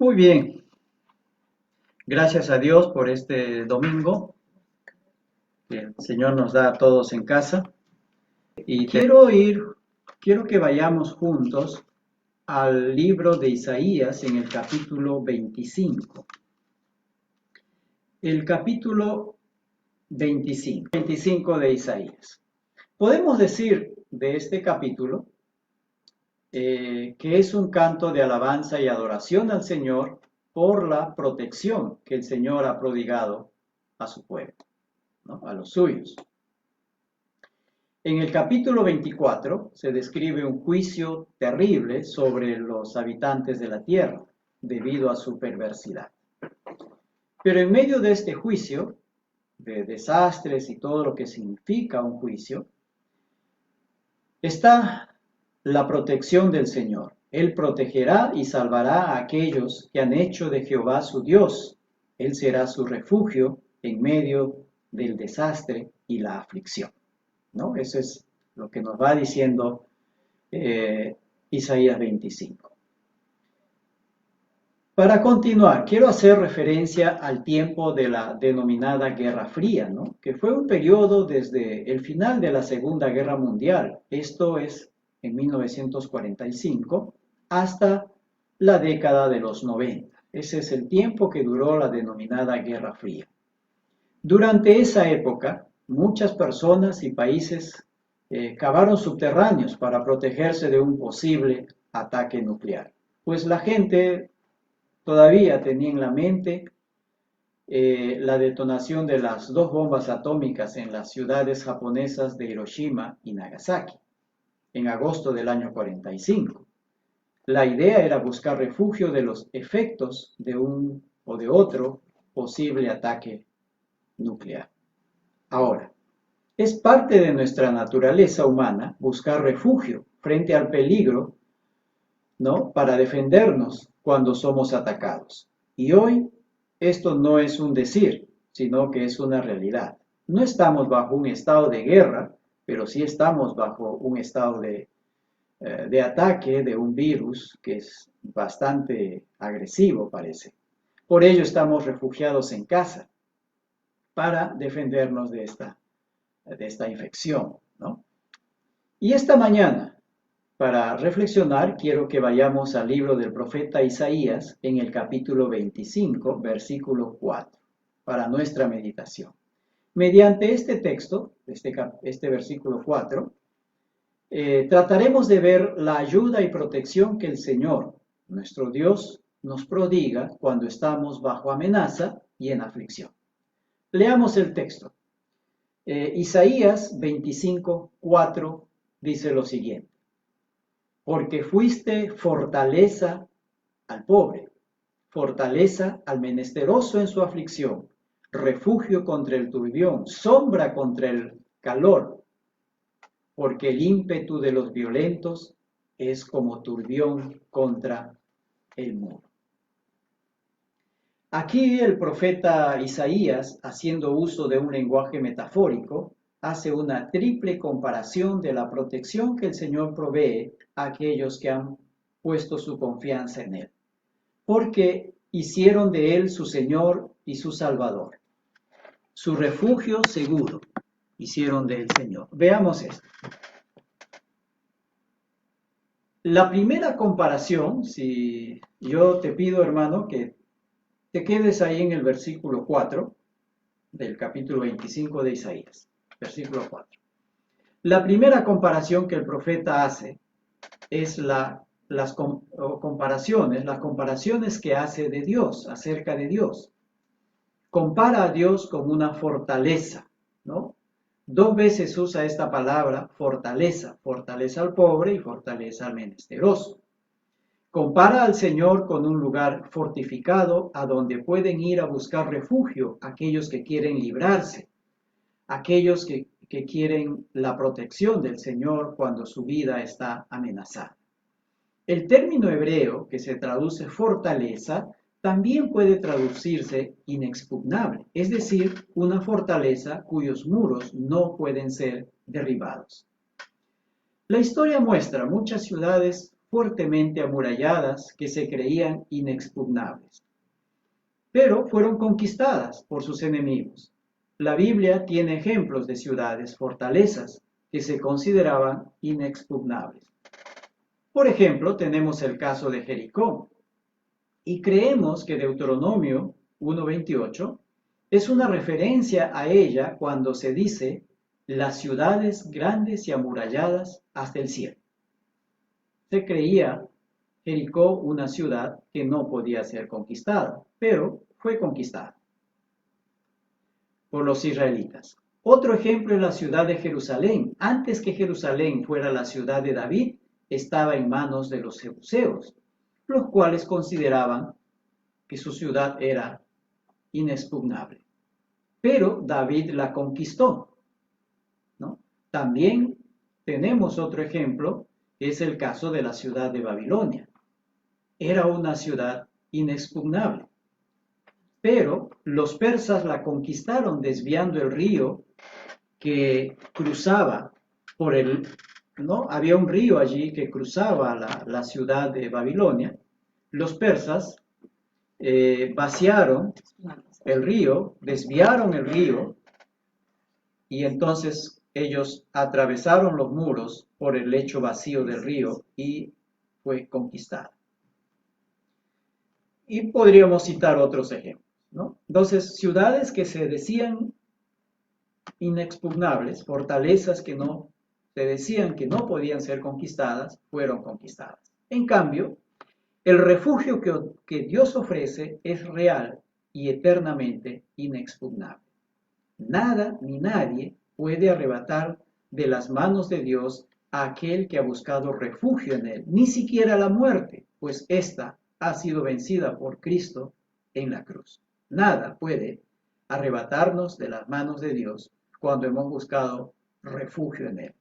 Muy bien, gracias a Dios por este domingo que el Señor nos da a todos en casa. Y quiero que vayamos juntos al libro de Isaías en el capítulo 25. El capítulo 25 de Isaías. Podemos decir de este capítulo que es un canto de alabanza y adoración al Señor por la protección que el Señor ha prodigado a su pueblo, ¿no? A los suyos. En el capítulo 24 se describe un juicio terrible sobre los habitantes de la tierra debido a su perversidad. Pero en medio de este juicio, de desastres y todo lo que significa un juicio, está la protección del Señor. Él protegerá y salvará a aquellos que han hecho de Jehová su Dios. Él será su refugio en medio del desastre y la aflicción, ¿no? Eso es lo que nos va diciendo Isaías 25. Para continuar, quiero hacer referencia al tiempo de la denominada Guerra Fría, ¿no? Que fue un periodo desde el final de la Segunda Guerra Mundial, esto es en 1945, hasta la década de los 90. Ese es el tiempo que duró la denominada Guerra Fría. Durante esa época, muchas personas y países cavaron subterráneos para protegerse de un posible ataque nuclear. Pues la gente todavía tenía en la mente la detonación de las dos bombas atómicas en las ciudades japonesas de Hiroshima y Nagasaki, en agosto del año 45. La idea era buscar refugio de los efectos de un o de otro posible ataque nuclear. Ahora, es parte de nuestra naturaleza humana buscar refugio frente al peligro, ¿no? Para defendernos cuando somos atacados. Y hoy esto no es un decir, sino que es una realidad. No estamos bajo un estado de guerra, pero sí estamos bajo un estado de ataque de un virus que es bastante agresivo, parece. Por ello estamos refugiados en casa para defendernos de esta infección, ¿no? Y esta mañana, para reflexionar, quiero que vayamos al libro del profeta Isaías en el capítulo 25, versículo 4, para nuestra meditación. Mediante este texto, este versículo 4, trataremos de ver la ayuda y protección que el Señor, nuestro Dios, nos prodiga cuando estamos bajo amenaza y en aflicción. Leamos el texto. Isaías 25, 4 dice lo siguiente: porque fuiste fortaleza al pobre, fortaleza al menesteroso en su aflicción, refugio contra el turbión, sombra contra el calor, porque el ímpetu de los violentos es como turbión contra el muro. Aquí el profeta Isaías, haciendo uso de un lenguaje metafórico, hace una triple comparación de la protección que el Señor provee a aquellos que han puesto su confianza en Él, porque hicieron de Él su Señor y su Salvador, su refugio seguro, hicieron del Señor. Veamos esto. La primera comparación, si yo te pido, hermano, que te quedes ahí en el versículo 4 del capítulo 25 de Isaías, versículo 4. La primera comparación que el profeta hace es las comparaciones que hace de Dios, acerca de Dios. Compara a Dios con una fortaleza, ¿no? Dos veces usa esta palabra fortaleza, fortaleza al pobre y fortaleza al menesteroso. Compara al Señor con un lugar fortificado a donde pueden ir a buscar refugio aquellos que quieren librarse, aquellos que quieren la protección del Señor cuando su vida está amenazada. El término hebreo que se traduce fortaleza también puede traducirse inexpugnable, es decir, una fortaleza cuyos muros no pueden ser derribados. La historia muestra muchas ciudades fuertemente amuralladas que se creían inexpugnables, pero fueron conquistadas por sus enemigos. La Biblia tiene ejemplos de ciudades, fortalezas, que se consideraban inexpugnables. Por ejemplo, tenemos el caso de Jericó, y creemos que Deuteronomio 1:28 es una referencia a ella cuando se dice las ciudades grandes y amuralladas hasta el cielo. Se creía Jericó una ciudad que no podía ser conquistada, pero fue conquistada por los israelitas. Otro ejemplo es la ciudad de Jerusalén. Antes que Jerusalén fuera la ciudad de David, estaba en manos de los jebuseos, los cuales consideraban que su ciudad era inexpugnable. Pero David la conquistó, ¿no? También tenemos otro ejemplo, que es el caso de la ciudad de Babilonia. Era una ciudad inexpugnable, pero los persas la conquistaron desviando el río que cruzaba por el, ¿no? Había un río allí que cruzaba la ciudad de Babilonia. Los persas vaciaron el río, desviaron el río, y entonces ellos atravesaron los muros por el lecho vacío del río y fue conquistada. Y podríamos citar otros ejemplos, ¿no? Entonces, ciudades que se decían inexpugnables, fortalezas que no se decían que no podían ser conquistadas, fueron conquistadas. En cambio, el refugio que Dios ofrece es real y eternamente inexpugnable. Nada ni nadie puede arrebatar de las manos de Dios a aquel que ha buscado refugio en él, ni siquiera la muerte, pues ésta ha sido vencida por Cristo en la cruz. Nada puede arrebatarnos de las manos de Dios cuando hemos buscado refugio en él.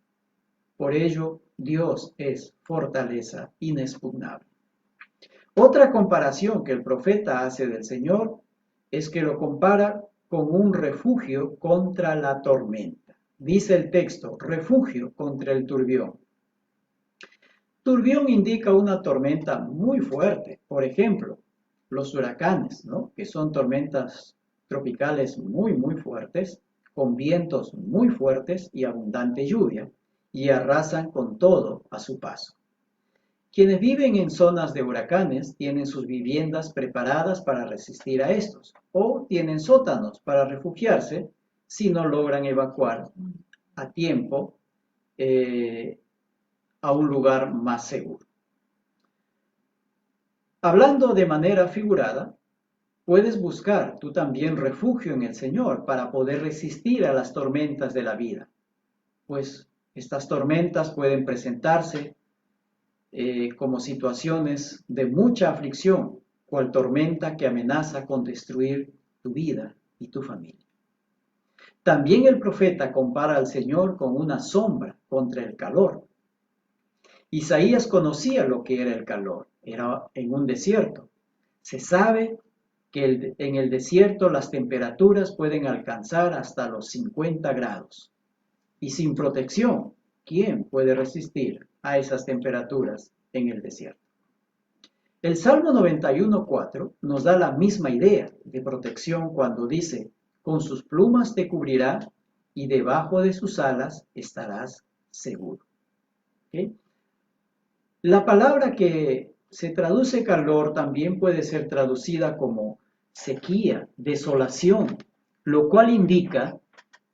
Por ello, Dios es fortaleza inexpugnable. Otra comparación que el profeta hace del Señor es que lo compara con un refugio contra la tormenta. Dice el texto, refugio contra el turbión. Turbión indica una tormenta muy fuerte. Por ejemplo, los huracanes, ¿no? Que son tormentas tropicales muy, muy fuertes, con vientos muy fuertes y abundante lluvia, y arrasan con todo a su paso. Quienes viven en zonas de huracanes tienen sus viviendas preparadas para resistir a estos, o tienen sótanos para refugiarse si no logran evacuar a tiempo a un lugar más seguro. Hablando de manera figurada, puedes buscar tú también refugio en el Señor para poder resistir a las tormentas de la vida, pues estas tormentas pueden presentarse como situaciones de mucha aflicción, cual tormenta que amenaza con destruir tu vida y tu familia. También el profeta compara al Señor con una sombra contra el calor. Isaías conocía lo que era el calor, era en un desierto. Se sabe que en el desierto las temperaturas pueden alcanzar hasta los 50 grados. Y sin protección, ¿quién puede resistir a esas temperaturas en el desierto? El Salmo 91:4 nos da la misma idea de protección cuando dice, con sus plumas te cubrirá y debajo de sus alas estarás seguro. ¿Okay? La palabra que se traduce calor también puede ser traducida como sequía, desolación, lo cual indica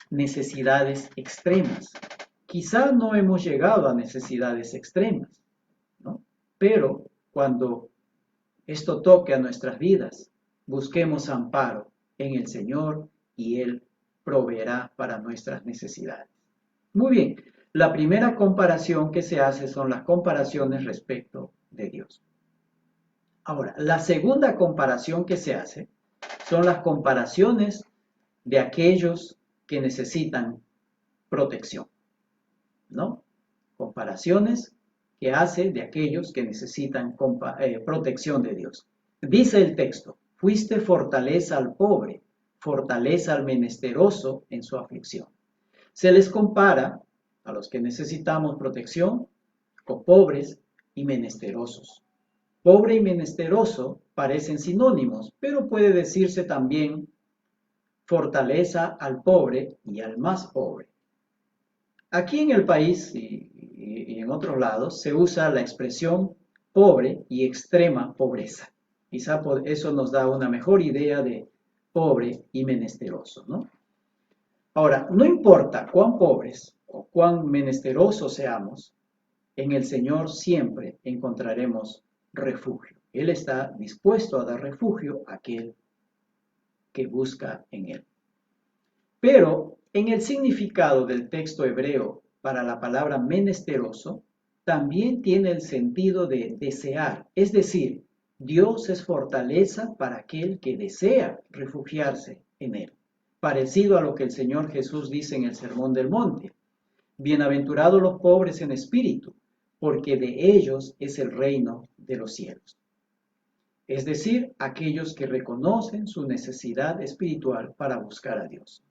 necesidades extremas. Quizá no hemos llegado a necesidades extremas, ¿no? Pero cuando esto toque a nuestras vidas, busquemos amparo en el Señor y Él proveerá para nuestras necesidades. Muy bien, la primera comparación que se hace son las comparaciones respecto de Dios. Ahora, la segunda comparación que se hace son las comparaciones de aquellos que necesitan protección, ¿no? Comparaciones que hace de aquellos que necesitan protección de Dios. Dice el texto, fuiste fortaleza al pobre, fortaleza al menesteroso en su aflicción. Se les compara a los que necesitamos protección con pobres y menesterosos. Pobre y menesteroso parecen sinónimos, pero puede decirse también fortaleza al pobre y al más pobre. Aquí en el país y en otros lados se usa la expresión pobre y extrema pobreza. Quizá por eso nos da una mejor idea de pobre y menesteroso, ¿no? Ahora, no importa cuán pobres o cuán menesterosos seamos, en el Señor siempre encontraremos refugio. Él está dispuesto a dar refugio a aquel que busca en Él. Pero en el significado del texto hebreo para la palabra menesteroso, también tiene el sentido de desear, es decir, Dios es fortaleza para aquel que desea refugiarse en Él, parecido a lo que el Señor Jesús dice en el Sermón del Monte. Bienaventurados los pobres en espíritu, porque de ellos es el reino de los cielos. Es decir, aquellos que reconocen su necesidad espiritual para buscar a Dios.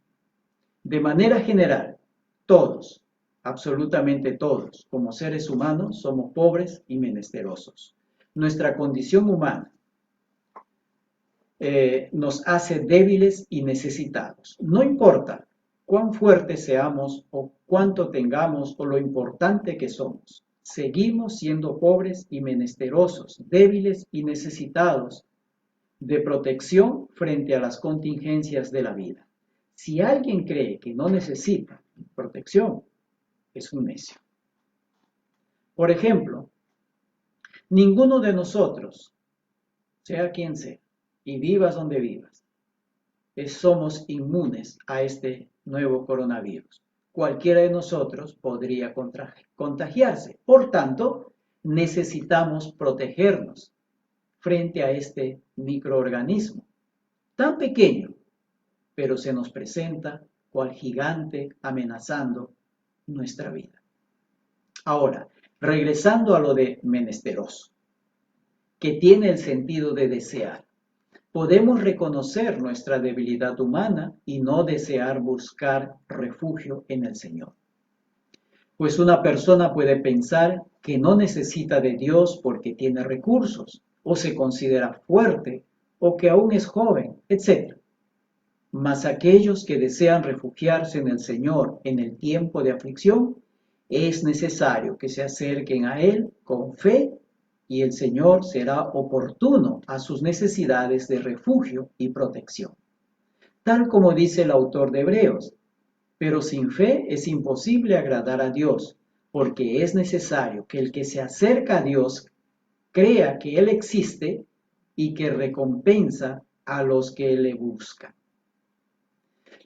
De manera general, todos, absolutamente todos, como seres humanos, somos pobres y menesterosos. Nuestra condición humana nos hace débiles y necesitados. No importa cuán fuertes seamos o cuánto tengamos o lo importante que somos. Seguimos siendo pobres y menesterosos, débiles y necesitados de protección frente a las contingencias de la vida. Si alguien cree que no necesita protección, es un necio. Por ejemplo, ninguno de nosotros, sea quien sea, y vivas donde vivas, somos inmunes a este nuevo coronavirus. Cualquiera de nosotros podría contagiarse. Por tanto, necesitamos protegernos frente a este microorganismo tan pequeño, pero se nos presenta cual gigante amenazando nuestra vida. Ahora, regresando a lo de menesteroso, que tiene el sentido de desear. Podemos reconocer nuestra debilidad humana y no desear buscar refugio en el Señor. Pues una persona puede pensar que no necesita de Dios porque tiene recursos, o se considera fuerte, o que aún es joven, etc. Mas aquellos que desean refugiarse en el Señor en el tiempo de aflicción, es necesario que se acerquen a Él con fe y el Señor será oportuno a sus necesidades de refugio y protección. Tal como dice el autor de Hebreos, pero sin fe es imposible agradar a Dios, porque es necesario que el que se acerca a Dios crea que Él existe y que recompensa a los que le buscan.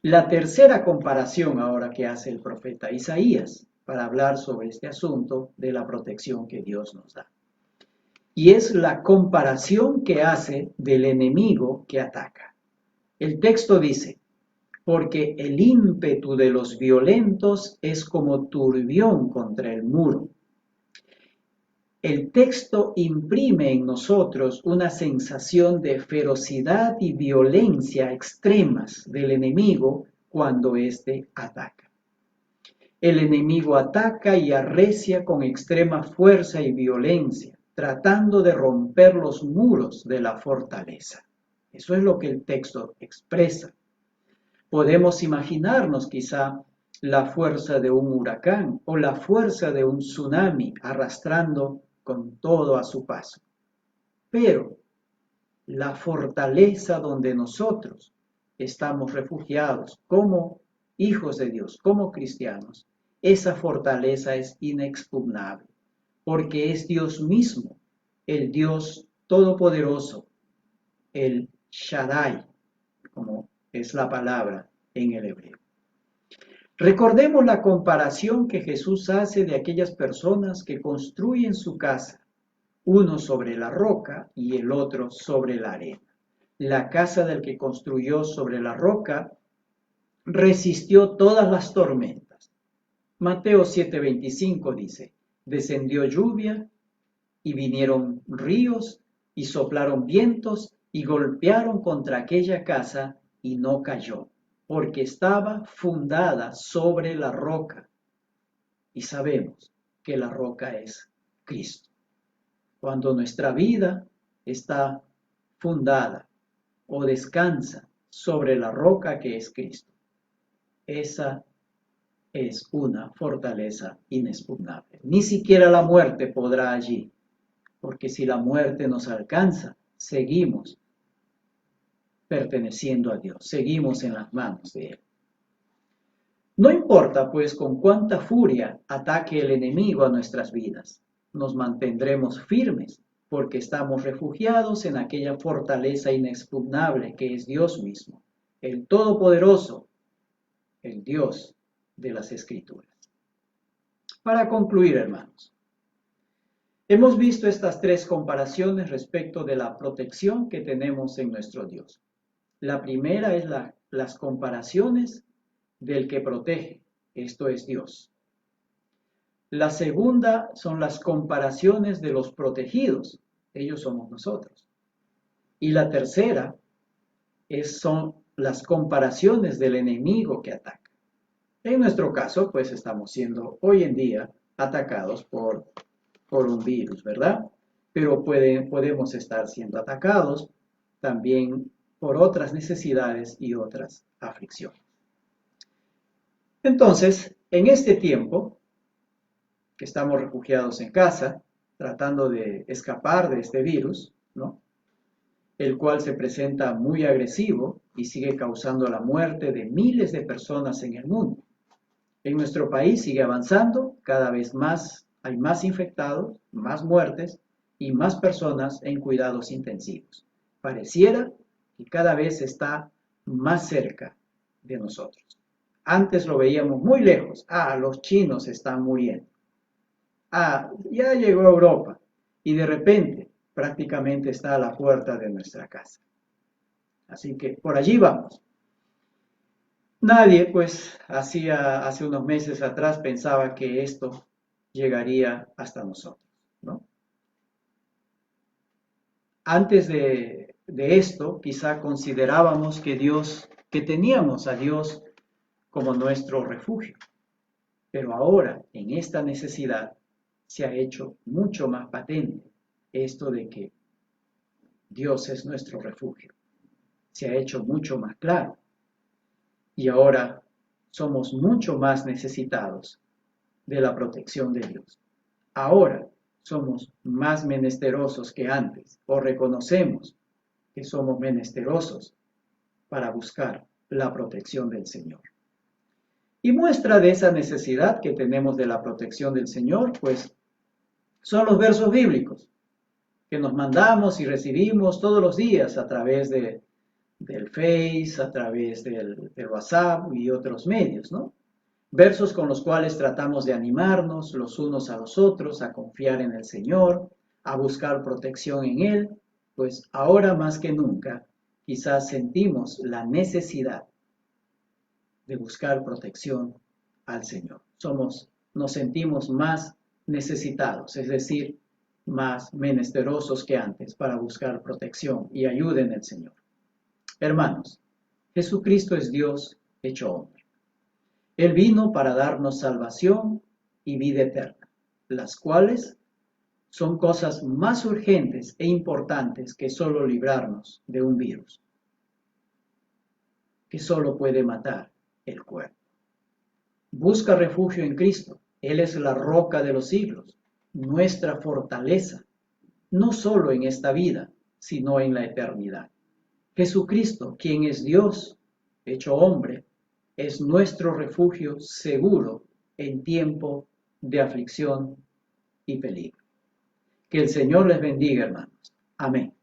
La tercera comparación ahora que hace el profeta Isaías para hablar sobre este asunto de la protección que Dios nos da. Y es la comparación que hace del enemigo que ataca. El texto dice, porque el ímpetu de los violentos es como turbión contra el muro. El texto imprime en nosotros una sensación de ferocidad y violencia extremas del enemigo cuando éste ataca. El enemigo ataca y arrecia con extrema fuerza y violencia, tratando de romper los muros de la fortaleza. Eso es lo que el texto expresa. Podemos imaginarnos quizá la fuerza de un huracán o la fuerza de un tsunami arrastrando con todo a su paso. Pero la fortaleza donde nosotros estamos refugiados como hijos de Dios, como cristianos, esa fortaleza es inexpugnable, porque es Dios mismo, el Dios todopoderoso, el Shaddai, como es la palabra en el hebreo. Recordemos la comparación que Jesús hace de aquellas personas que construyen su casa, uno sobre la roca y el otro sobre la arena. La casa del que construyó sobre la roca resistió todas las tormentas. Mateo 7:25 dice, descendió lluvia y vinieron ríos y soplaron vientos y golpearon contra aquella casa y no cayó, porque estaba fundada sobre la roca. Y sabemos que la roca es Cristo. cuando nuestra vida está fundada o descansa sobre la roca que es Cristo. Esa es una fortaleza inexpugnable. Ni siquiera la muerte podrá allí, porque si la muerte nos alcanza, seguimos perteneciendo a Dios, seguimos en las manos de Él. No importa, pues, con cuánta furia ataque el enemigo a nuestras vidas, nos mantendremos firmes, porque estamos refugiados en aquella fortaleza inexpugnable que es Dios mismo, el Todopoderoso, el Dios de las Escrituras. Para concluir, hermanos, hemos visto estas tres comparaciones respecto de la protección que tenemos en nuestro Dios. La primera es las comparaciones del que protege, esto es Dios. La segunda son las comparaciones de los protegidos, ellos somos nosotros. Y la tercera son las comparaciones del enemigo que ataca. En nuestro caso, pues estamos siendo hoy en día atacados por un virus, ¿verdad? Pero podemos estar siendo atacados también por otras necesidades y otras aflicciones. Entonces, en este tiempo que estamos refugiados en casa, tratando de escapar de este virus, ¿no? El cual se presenta muy agresivo y sigue causando la muerte de miles de personas en el mundo. En nuestro país sigue avanzando, cada vez más hay más infectados, más muertes y más personas en cuidados intensivos. Pareciera que cada vez está más cerca de nosotros. Antes lo veíamos muy lejos. Los chinos están muriendo. Ya llegó a Europa y de repente prácticamente está a la puerta de nuestra casa. Así que por allí vamos. Nadie, pues, hace unos meses atrás pensaba que esto llegaría hasta nosotros, ¿no? Antes de esto, quizá considerábamos que teníamos a Dios como nuestro refugio. Pero ahora, en esta necesidad, se ha hecho mucho más patente esto de que Dios es nuestro refugio. Se ha hecho mucho más claro. Y ahora somos mucho más necesitados de la protección de Dios. Ahora somos más menesterosos que antes, o reconocemos que somos menesterosos para buscar la protección del Señor. Y muestra de esa necesidad que tenemos de la protección del Señor, pues, son los versos bíblicos que nos mandamos y recibimos todos los días a través del Face, a través del WhatsApp y otros medios, ¿no? Versos con los cuales tratamos de animarnos los unos a los otros, a confiar en el Señor, a buscar protección en Él, pues ahora más que nunca quizás sentimos la necesidad de buscar protección al Señor. Nos sentimos más necesitados, es decir, más menesterosos que antes para buscar protección y ayuda en el Señor. Hermanos, Jesucristo es Dios hecho hombre. Él vino para darnos salvación y vida eterna, las cuales son cosas más urgentes e importantes que solo librarnos de un virus, que solo puede matar el cuerpo. Busca refugio en Cristo. Él es la roca de los siglos, nuestra fortaleza, no solo en esta vida, sino en la eternidad. Jesucristo, quien es Dios hecho hombre, es nuestro refugio seguro en tiempo de aflicción y peligro. Que el Señor les bendiga, hermanos. Amén.